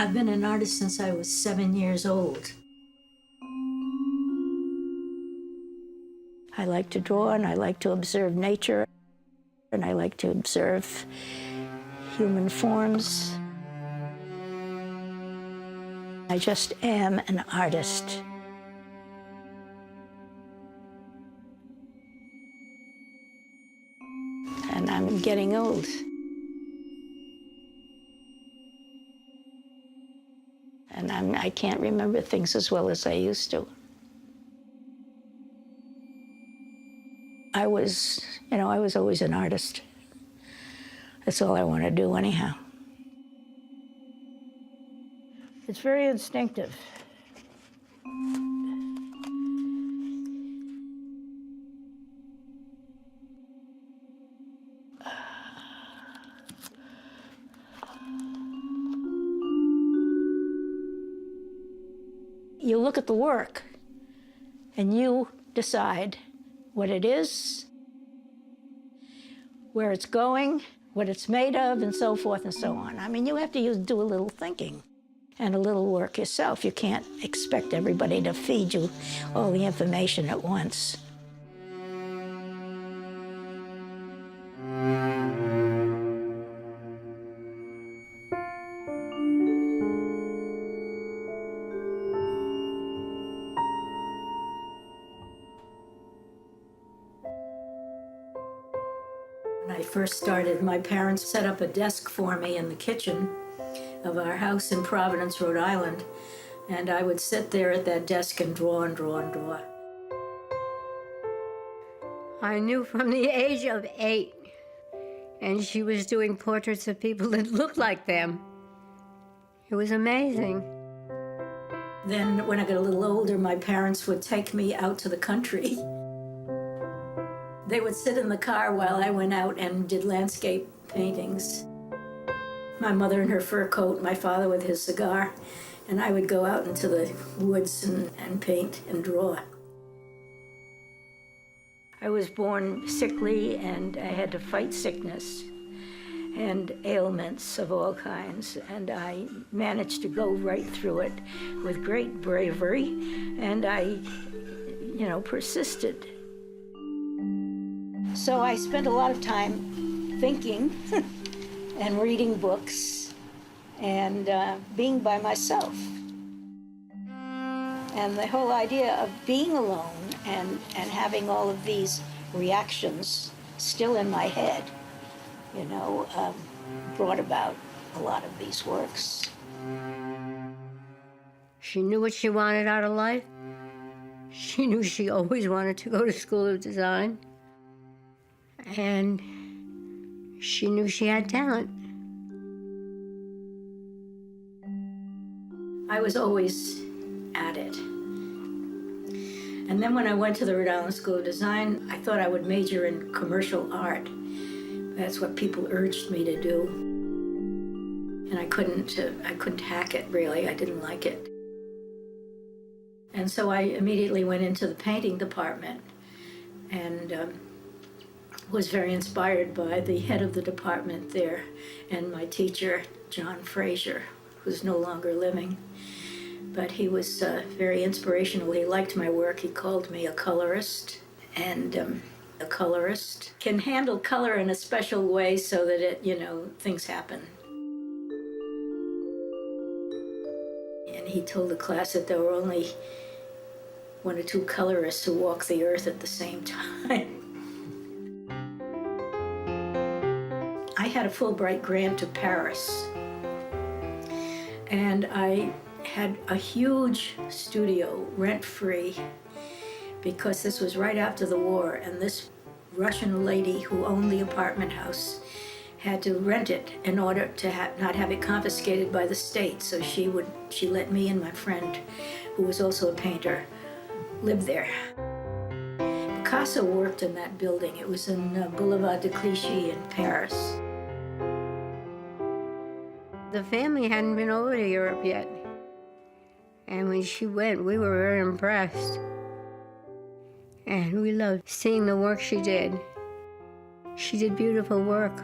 I've been an artist since I was 7 years old. I like to draw and I like to observe nature and I like to observe human forms. I just am an artist. And I'm getting old. And I can't remember things as well as I used to. I was always an artist. That's all I want to do anyhow. It's very instinctive. You look at the work and you decide what it is, where it's going, what it's made of, and so forth and so on. I mean, you have to do a little thinking and a little work yourself. You can't expect everybody to feed you all the information at once. When I first started, my parents set up a desk for me in the kitchen of our house in Providence, Rhode Island, and I would sit there at that desk and draw and draw and draw. I knew from the age of 8, and she was doing portraits of people that looked like them. It was amazing. Then when I got a little older, my parents would take me out to the country. They would sit in the car while I went out and did landscape paintings. My mother in her fur coat, my father with his cigar, and I would go out into the woods and paint and draw. I was born sickly and I had to fight sickness and ailments of all kinds, and I managed to go right through it with great bravery, and I, persisted. So I spent a lot of time thinking and reading books and being by myself. And the whole idea of being alone and having all of these reactions still in my head, brought about a lot of these works. She knew what she wanted out of life. She knew she always wanted to go to School of Design. And she knew she had talent. I was always at it. And then when I went to the Rhode Island School of Design, I thought I would major in commercial art. That's what people urged me to do. And I couldn't hack it, really. I didn't like it. And so I immediately went into the painting department and was very inspired by the head of the department there and my teacher, John Fraser, who's no longer living. But he was very inspirational. He liked my work. He called me a colorist, and a colorist can handle color in a special way so that things happen. And he told the class that there were only 1 or 2 colorists who walk the earth at the same time. I had a Fulbright grant to Paris, and I had a huge studio rent-free because this was right after the war, and this Russian lady who owned the apartment house had to rent it in order to not have it confiscated by the state. So she let me and my friend, who was also a painter, live there. Picasso worked in that building. It was in Boulevard de Clichy in Paris. The family hadn't been over to Europe yet. And when she went, we were very impressed. And we loved seeing the work she did. She did beautiful work.